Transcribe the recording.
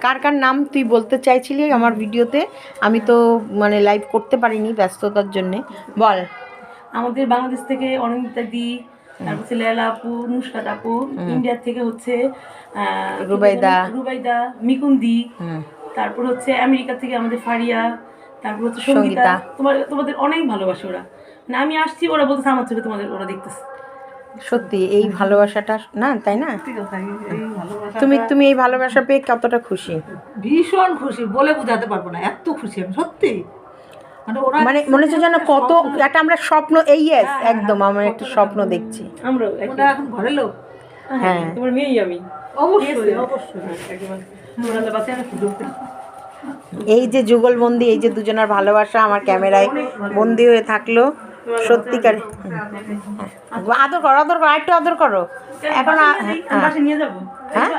কার কার নাম তুই বলতে চাইছিলি আমার ভিডিওতে? আমি তো মানে লাইভ করতে পারিনি ব্যস্ততার জন্যে। বল। আমাদের বাংলাদেশ থেকে অনিন্দিতা দি, তারপর হচ্ছে লেলা আপু, নুসরাত আপু, ইন্ডিয়া থেকে হচ্ছে রুবাইদা, মিকুন্দি, তারপর হচ্ছে আমেরিকা থেকে আমাদের ফারিয়া, তারপর হচ্ছে সঙ্গীতা। তোমাদের অনেক ভালোবাসে ওরা, মানে আমি আসছি ওরা বলতেছে আমার চোখে তোমাদের ওরা দেখতেছে। সত্যি এই ভালোবাসাটা না, তাই না? তুমি এই ভালোবাসা পেয়ে কতটা খুশি? ভীষণ খুশি, বলে বোঝাতে পারবো না, এত খুশি আমি সত্যি। মানে মনে হচ্ছে যেন কত একটা আমরা স্বপ্ন, এই একদম আমরা একটা স্বপ্ন দেখছি। আমরা এখন ঘরের লোক। হ্যাঁ, তোমার মেয়েই আমি। অবশ্যই অবশ্যই। এই যে যুগলবন্দি, এই যে দুজনের ভালোবাসা আমার ক্যামেরায় বন্দি হয়ে থাকলো। সত্যিকার আদর করো, আদর করো, একটু আদর করো এখন। নিয়ে যাবো। হ্যাঁ।